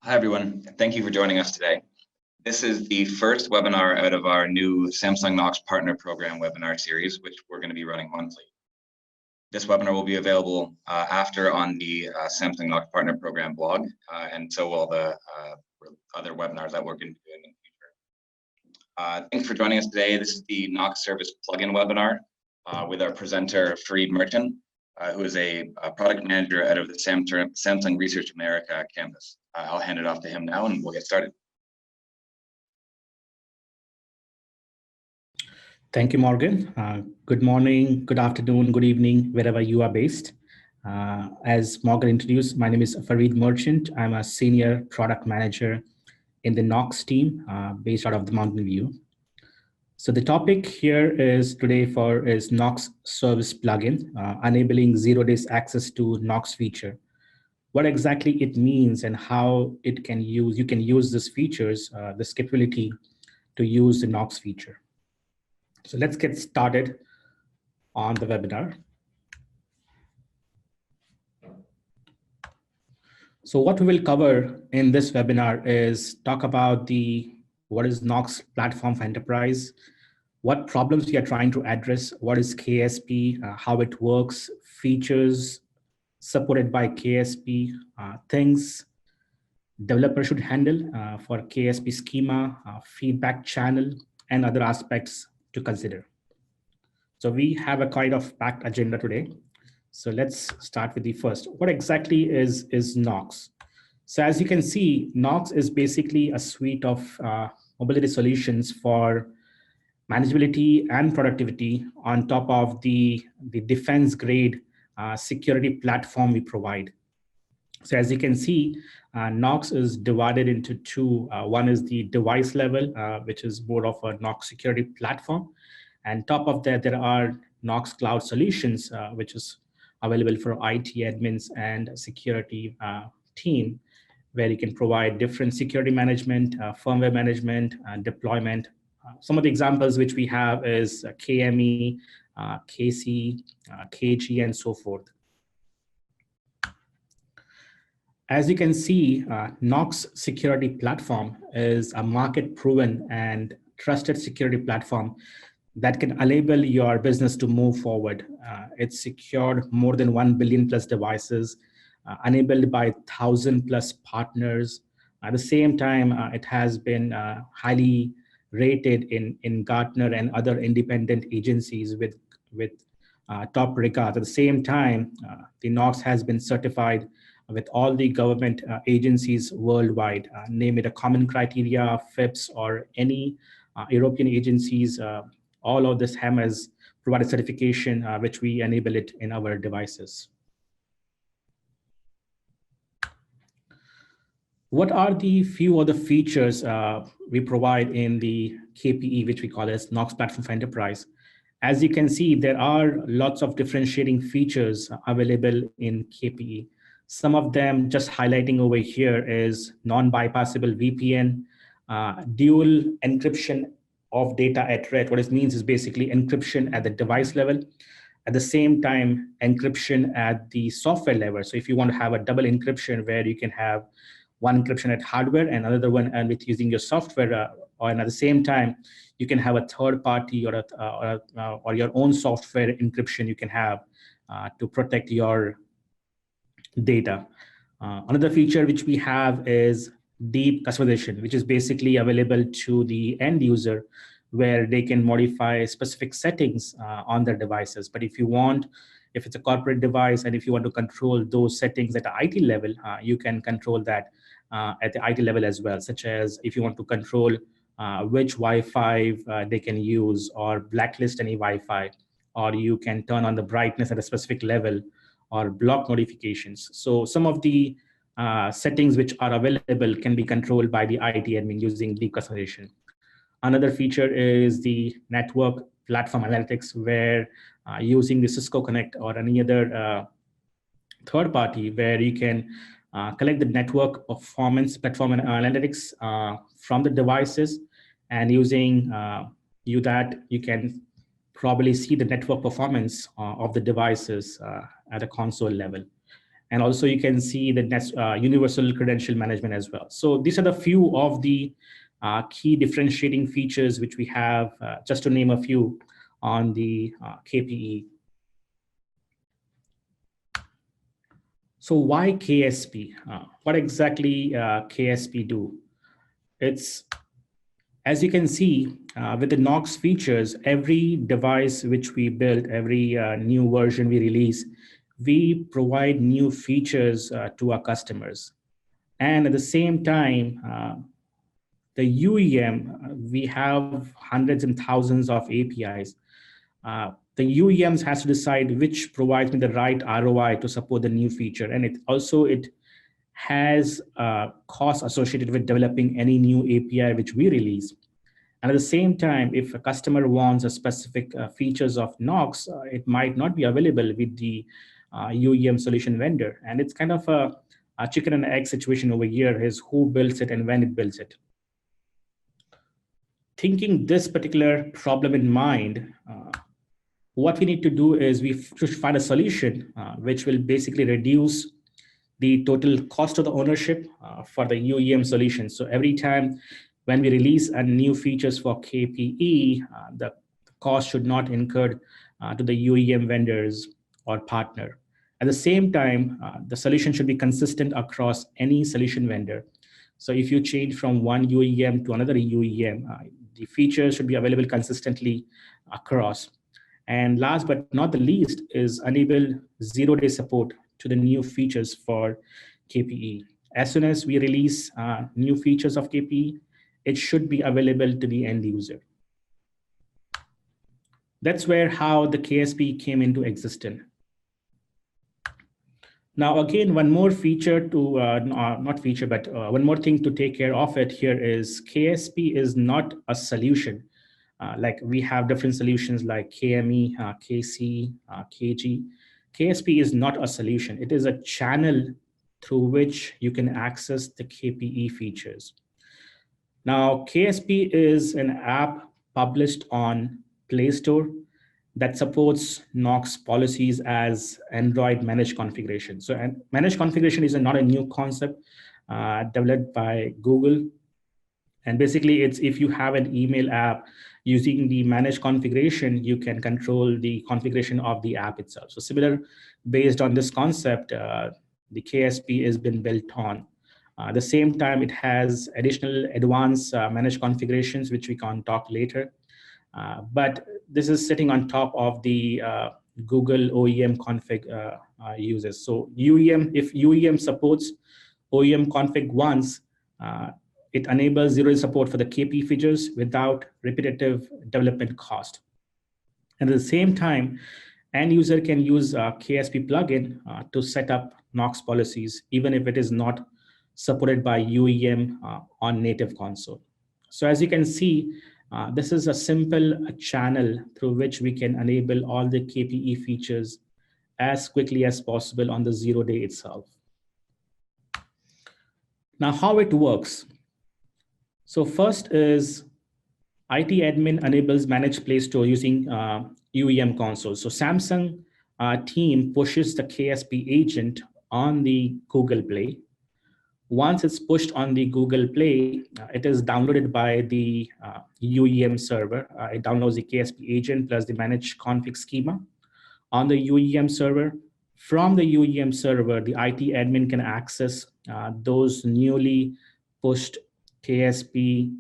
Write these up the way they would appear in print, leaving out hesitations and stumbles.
Hi, everyone. Thank you for joining us today. This is the first webinar out of our new Samsung Knox Partner Program webinar series, which we're going to be running monthly. This webinar will be available after on the Samsung Knox Partner Program blog, and so will the other webinars that we're going to be doing in the future. Thanks for joining us today. This is the Knox Service Plugin webinar with our presenter, Fareed Merchant, who is a product manager out of the Samsung Research America campus. I'll hand it off to him now and we'll get started. Thank you, Morgan. Good morning, good afternoon, good evening, wherever you are based. As Morgan introduced, my name is Fareed Merchant. I'm a senior product manager in the Knox team based out of the Mountain View. So the topic here is Knox Service Plugin, enabling 0 days access to Knox feature. What exactly it means and how you can use these features, this capability to use the Knox feature. So let's get started on the webinar. So what we will cover in this webinar is talk about what is Knox platform for enterprise, what problems we are trying to address, what is KSP, how it works, features supported by KSP, things developer should handle for KSP schema, feedback channel, and other aspects to consider. So we have a kind of packed agenda today. So let's start with the first. What exactly is Knox? So as you can see, Knox is basically a suite of mobility solutions for manageability and productivity on top of the defense grade security platform we provide. So as you can see, Knox is divided into two. One is the device level, which is more of a Knox security platform. And top of that, there are Knox Cloud Solutions, which is available for IT admins and security team, where you can provide different security management, firmware management, deployment. Some of the examples which we have is KME, KC, KG, and so forth. As you can see, Knox Security Platform is a market-proven and trusted security platform that can enable your business to move forward. It's secured more than 1 billion plus devices, enabled by 1,000 plus partners. At the same time, it has been highly rated in Gartner and other independent agencies with top regards. At the same time, the Knox has been certified with all the government agencies worldwide, name it a common criteria, FIPS, or any European agencies. All of this has provided certification, which we enable it in our devices. What are the few other features we provide in the KPE, which we call as Knox Platform for Enterprise? As you can see, there are lots of differentiating features available in KPE. Some of them just highlighting over here is non-bypassable VPN, dual encryption of data at rest. What it means is basically encryption at the device level. At the same time, encryption at the software level. So if you want to have a double encryption where you can have one encryption at hardware and another one and with using your software, and at the same time, you can have a third party or your own software encryption you can have to protect your data. Another feature which we have is deep customization, which is basically available to the end user where they can modify specific settings on their devices. But if it's a corporate device and if you want to control those settings at the IT level, you can control that at the IT level as well, such as if you want to control which Wi-Fi they can use or blacklist any Wi-Fi, or you can turn on the brightness at a specific level or block notifications. So some of the settings which are available can be controlled by the IT admin using deep customization. Another feature is the network platform analytics, where using the Cisco Connect or any other third party, where you can collect the network performance platform analytics from the devices, and using that you can probably see the network performance of the devices at a console level. And also you can see the universal credential management as well. So these are the few of the key differentiating features which we have, just to name a few, on the KPE. So why KSP? What exactly KSP do? It's, as you can see, with the Knox features, every device which we build, every new version we release, we provide new features to our customers. And at the same time, the UEM, we have hundreds and thousands of APIs. The UEMs has to decide which provides me the right ROI to support the new feature. And it has costs associated with developing any new API which we release. And at the same time, if a customer wants a specific features of Knox, it might not be available with the UEM solution vendor. And it's kind of a chicken and egg situation over here, is who builds it and when it builds it. Thinking this particular problem in mind, what we need to do is we should find a solution which will basically reduce the total cost of the ownership for the UEM solution. So every time when we release a new features for KPE, the cost should not incur to the UEM vendors or partner. At the same time, the solution should be consistent across any solution vendor. So if you change from one UEM to another UEM, the features should be available consistently across. And last but not the least is enable zero-day support to the new features for KPE. As soon as we release new features of KPE, it should be available to the end user. That's where how the KSP came into existence. Now, again, one more feature to, not feature, but one more thing to take care of it here is KSP is not a solution. Like we have different solutions like KME, KC, KG. KSP is not a solution. It is a channel through which you can access the KPE features. Now, KSP is an app published on Play Store that supports Knox policies as Android managed configuration. So managed configuration is not a new concept developed by Google. And basically, it's if you have an email app using the managed configuration, you can control the configuration of the app itself. So similar, based on this concept, the KSP has been built on. At the same time, it has additional advanced managed configurations, which we can talk later. But this is sitting on top of the Google OEM config uses. So UEM, if UEM supports OEM config once, it enables zero support for the KP features without repetitive development cost. And at the same time, end user can use a KSP plugin to set up Knox policies, even if it is not supported by UEM on native console. So as you can see, this is a simple channel through which we can enable all the KPE features as quickly as possible on the 0 day itself. Now, how it works. So first is IT admin enables managed Play Store using UEM console. So Samsung team pushes the KSP agent on the Google Play. Once it's pushed on the Google Play, it is downloaded by the UEM server. It downloads the KSP agent plus the managed config schema on the UEM server. From the UEM server, the IT admin can access those newly pushed KSP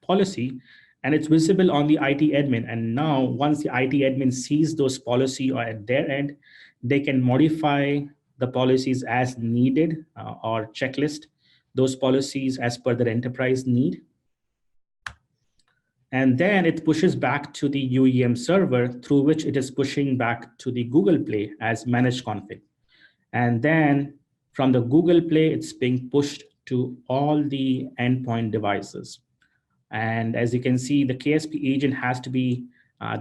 policy, and it's visible on the IT admin. And now, once the IT admin sees those policy or at their end, they can modify the policies as needed or checklist those policies as per their enterprise need. And then it pushes back to the UEM server through which it is pushing back to the Google Play as managed config. And then from the Google Play, it's being pushed to all the endpoint devices. And as you can see, the KSP agent has to be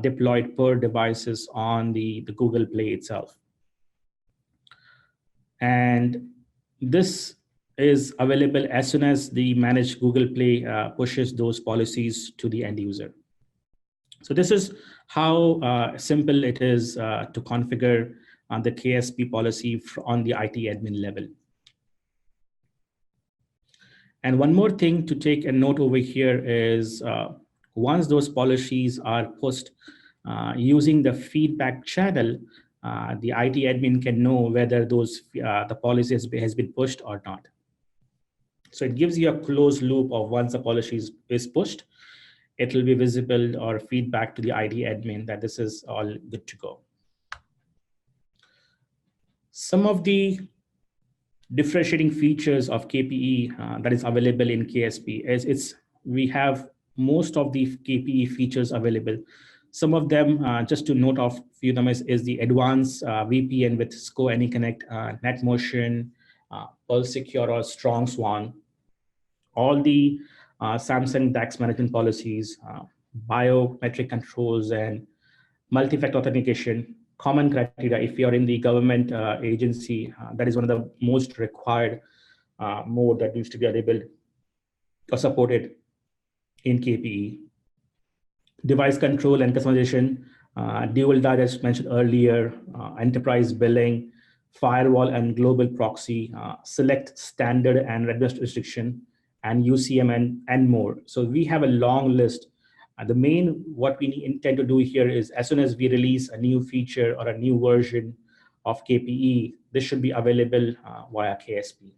deployed per devices on the Google Play itself. And this is available as soon as the managed Google Play pushes those policies to the end user. So this is how simple it is to configure the KSP policy on the IT admin level. And one more thing to take a note over here is once those policies are pushed using the feedback channel, the IT admin can know whether the policy has been pushed or not. So it gives you a closed loop of once the policy is pushed, it will be visible or feedback to the IT admin that this is all good to go. Some of the differentiating features of KPE that is available in KSP is we have most of the KPE features available. Some of them, just to note of few of them, is the advanced VPN with SCO AnyConnect, NetMotion, Pulse Secure or Strong Swan, all the Samsung DAX management policies, biometric controls, and multi-factor authentication. Common criteria, if you're in the government agency, that is one of the most required mode that needs to be enabled or supported in KPE. Device control and customization, dual DAR as mentioned earlier, enterprise billing, firewall and global proxy, select standard and request restriction, and UCM and more. So we have a long list. The main, what we intend to do here is as soon as we release a new feature or a new version of KPE, this should be available via KSP.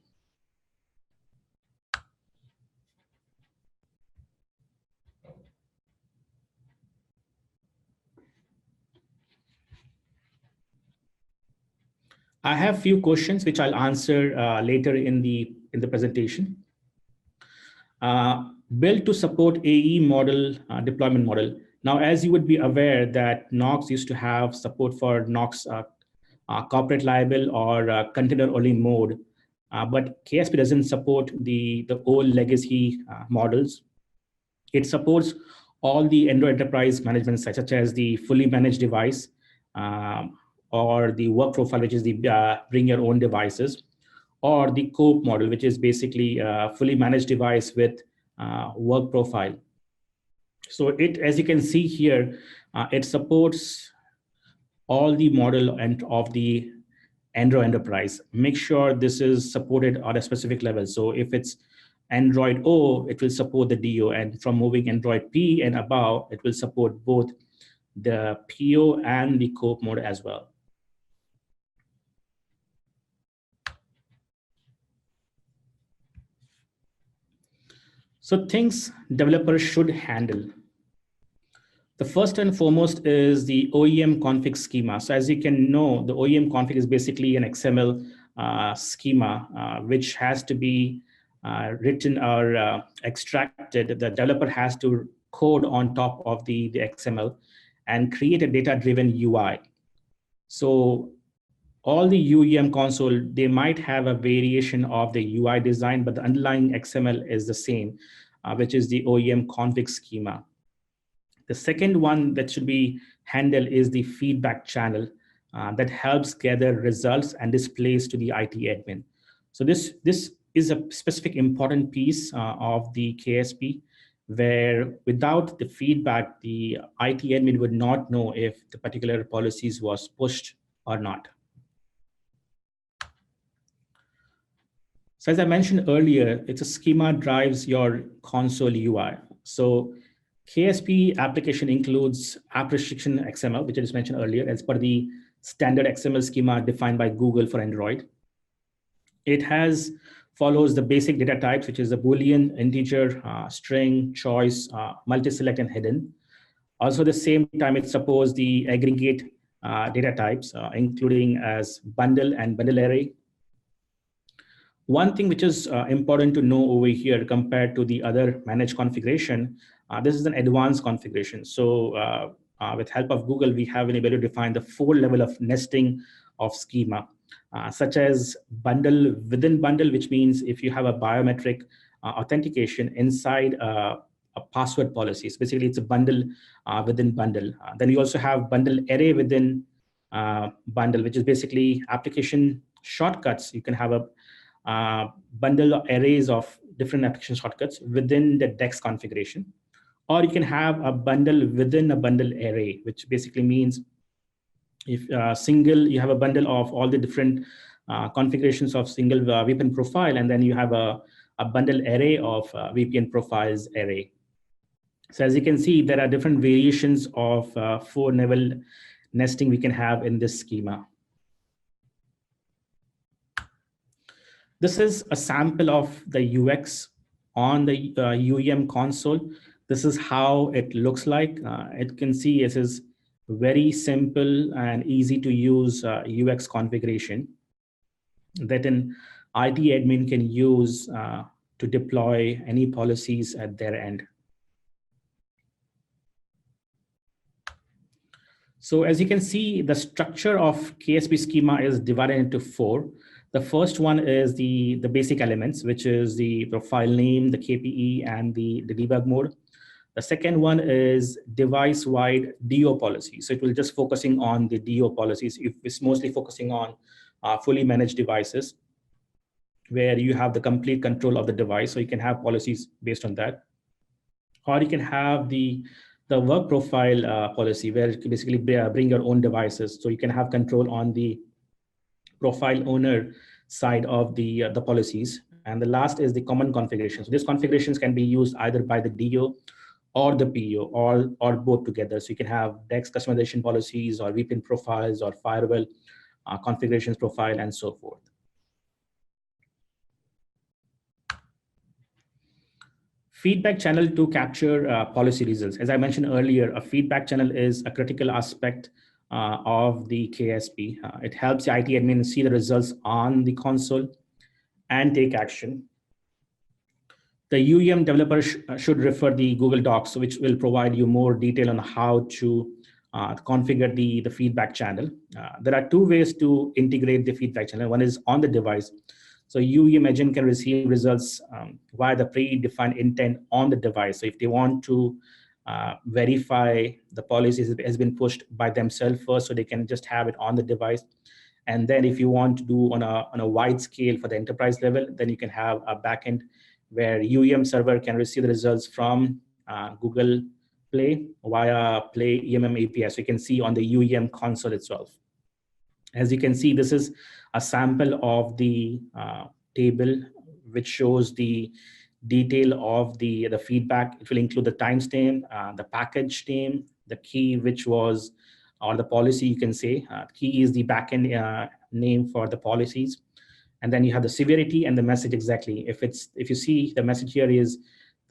I have a few questions which I'll answer later in the presentation. Built to support AE model, deployment model. Now, as you would be aware that Knox used to have support for Knox corporate liable or container only mode, but KSP doesn't support the old legacy models. It supports all the Android enterprise management such as the fully managed device or the work profile, which is the bring your own devices, or the COPE model, which is basically a fully managed device with work profile. So it, as you can see here, it supports all the model and of the Android enterprise. Make sure this is supported at a specific level. So if it's Android O, it will support the DO, and from moving Android P and above, it will support both the PO and the COPE mode as well. So things developers should handle. The first and foremost is the OEM config schema. So as you can know, the OEM config is basically an XML schema, which has to be written or extracted. The developer has to code on top of the XML and create a data-driven UI. So all the UEM console, they might have a variation of the UI design, but the underlying XML is the same, which is the OEM config schema. The second one that should be handled is the feedback channel that helps gather results and displays to the IT admin. So this is a specific important piece of the KSP, where without the feedback, the IT admin would not know if the particular policies was pushed or not. So as I mentioned earlier, it's a schema drives your console UI. So KSP application includes app restriction XML, which I just mentioned earlier, as per the standard XML schema defined by Google for Android. It follows the basic data types, which is a Boolean, integer, string, choice, multi-select, and hidden. Also, at the same time, it supports the aggregate data types, including as bundle and bundle array. One thing which is important to know over here compared to the other managed configuration, this is an advanced configuration. So with help of Google, we have been able to define the 4 level of nesting of schema, such as bundle within bundle, which means if you have a biometric authentication inside a password policy, so basically it's a bundle within bundle. Then you also have bundle array within bundle, which is basically application shortcuts. You can have a bundle arrays of different application shortcuts within the DEX configuration, or you can have a bundle within a bundle array, which basically means If you have a bundle of all the different configurations of single VPN profile, and then you have a bundle array of VPN profiles array. So as you can see, there are different variations of 4-level nesting we can have in this schema. This is a sample of the UX on the UEM console. This is how it looks like. It can see it is very simple and easy to use UX configuration that an IT admin can use to deploy any policies at their end. So as you can see, the structure of KSP schema is divided into 4. The first one is the basic elements, which is the profile name, the KPE, and the debug mode. The second one is device-wide DO policy. So it will just focusing on the DO policies. It's mostly focusing on fully managed devices, where you have the complete control of the device. So you can have policies based on that. Or you can have the work profile policy, where you can basically bring your own devices. So you can have control on the profile owner side of the policies. And the last is the common configuration. So these configurations can be used either by the DO or the PO, or both together. So you can have DEX customization policies, or VPN profiles, or firewall configurations profile, and so forth. Feedback channel to capture policy results. As I mentioned earlier, a feedback channel is a critical aspect of the KSP. It helps the IT admin see the results on the console and take action. The UEM developer should refer the Google Docs, which will provide you more detail on how to configure the feedback channel. There are 2 ways to integrate the feedback channel. One is on the device. So UEM agent can receive results via the predefined intent on the device. So if they want to verify the policies has been pushed by themselves first, so they can just have it on the device. And then if you want to do on a wide scale for the enterprise level, then you can have a backend where UEM server can receive the results from Google Play via Play EMM API. So you can see on the UEM console itself. As you can see, this is a sample of the table, which shows the detail of the feedback. It will include the timestamp, the package name, the key, which was, or the policy, you can say. Key is the backend name for the policies. And then you have the severity and the message exactly. If you see the message here is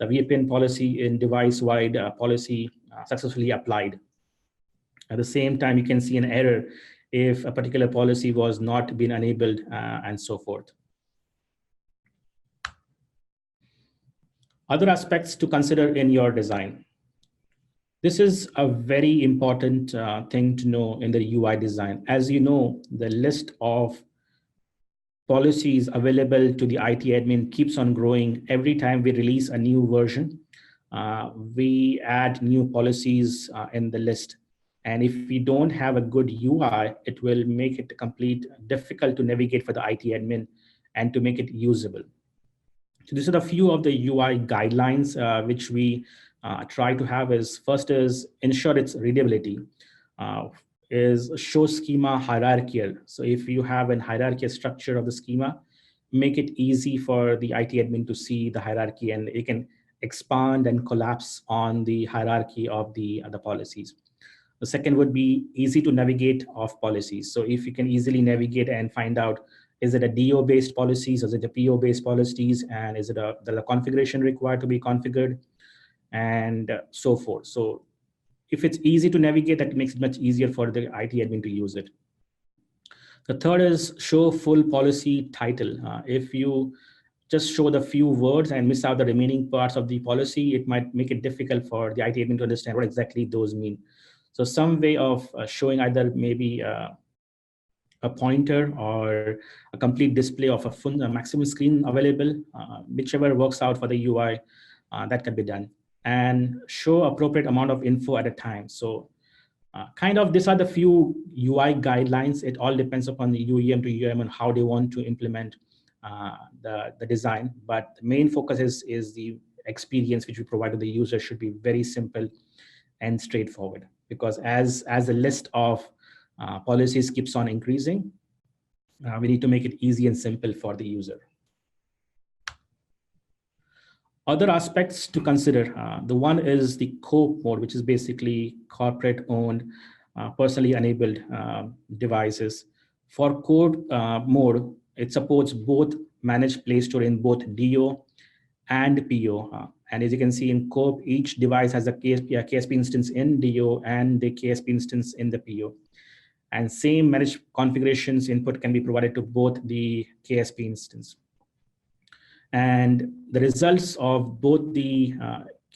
the VPN policy in device-wide policy successfully applied. At the same time, you can see an error if a particular policy was not being enabled and so forth. Other aspects to consider in your design. This is a very important thing to know in the UI design. As you know, the list of policies available to the IT admin keeps on growing. Every time we release a new version, we add new policies in the list. And if we don't have a good UI, it will make it difficult to navigate for the IT admin and to make it usable. So these are a few of the UI guidelines which we try to have. First is ensure its readability. Is show schema hierarchical. So if you have a hierarchical structure of the schema, make it easy for the IT admin to see the hierarchy, and it can expand and collapse on the hierarchy of the policies. The second would be easy to navigate of policies. So if you can easily navigate and find out, is it a DO-based policies, is it a PO-based policies, and is it the configuration required to be configured, and so forth. So if it's easy to navigate, that makes it much easier for the IT admin to use it. The third is show full policy title. If you just show the few words and miss out the remaining parts of the policy, it might make it difficult for the IT admin to understand what exactly those mean. So some way of showing either maybe a pointer or a complete display of a full maximum screen available, whichever works out for the UI, that can be done. And show appropriate amount of info at a time. So these are the few UI guidelines. It all depends upon the UEM to UEM and how they want to implement the design. But the main focus is the experience which we provide to the user should be very simple and straightforward. Because as a list of policies keeps on increasing. We need to make it easy and simple for the user. Other aspects to consider, the one is the COPE mode, which is basically corporate owned, personally enabled devices. For code mode, it supports both managed Play Store in both DO and PO. And as you can see in COPE, each device has a KSP instance in DO and the KSP instance in the PO. And same managed configurations input can be provided to both the KSP instance. And the results of both the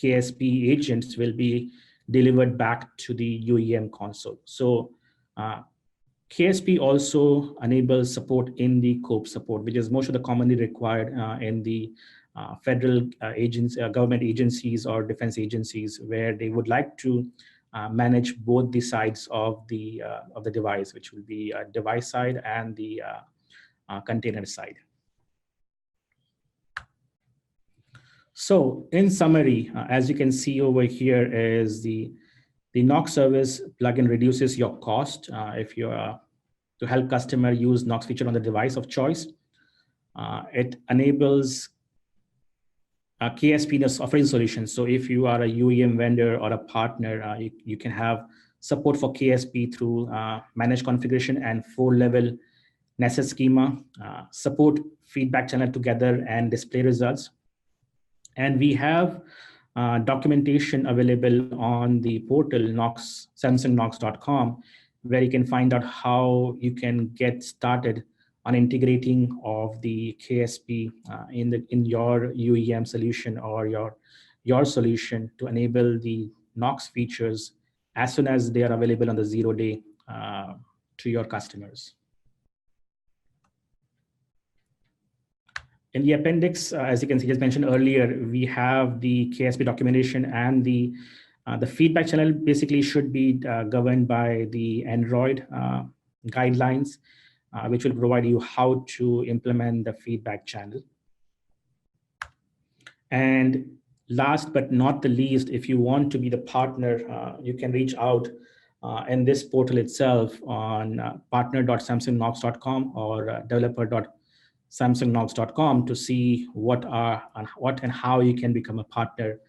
KSP agents will be delivered back to the UEM console. So KSP also enables support in the COPE support, which is most of the commonly required in the federal government agencies or defense agencies, where they would like to manage both the sides of the device, which will be device side and the container side. So in summary, as you can see over here is the Knox Service plugin reduces your cost if you're to help customer use Knox feature on the device of choice. It enables a KSP offering solution. So if you are a UEM vendor or a partner, you can have support for KSP through managed configuration and 4-level nested schema, support feedback channel together and display results. And we have documentation available on the portal samsungknox.com, where you can find out how you can get started on integrating of the KSP in your UEM solution or your solution to enable the Knox features as soon as they are available on the 0-day to your customers. In the appendix, as you can see, as mentioned earlier, we have the KSP documentation, and the feedback channel basically should be governed by the Android guidelines, which will provide you how to implement the feedback channel. And last but not the least, if you want to be the partner, you can reach out in this portal itself on partner.samsungknox.com or developer.samsungknox.com to see what and how you can become a partner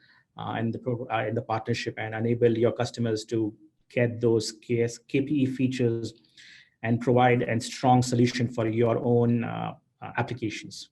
in the partnership and enable your customers to get those KPE features and provide a strong solution for your own applications.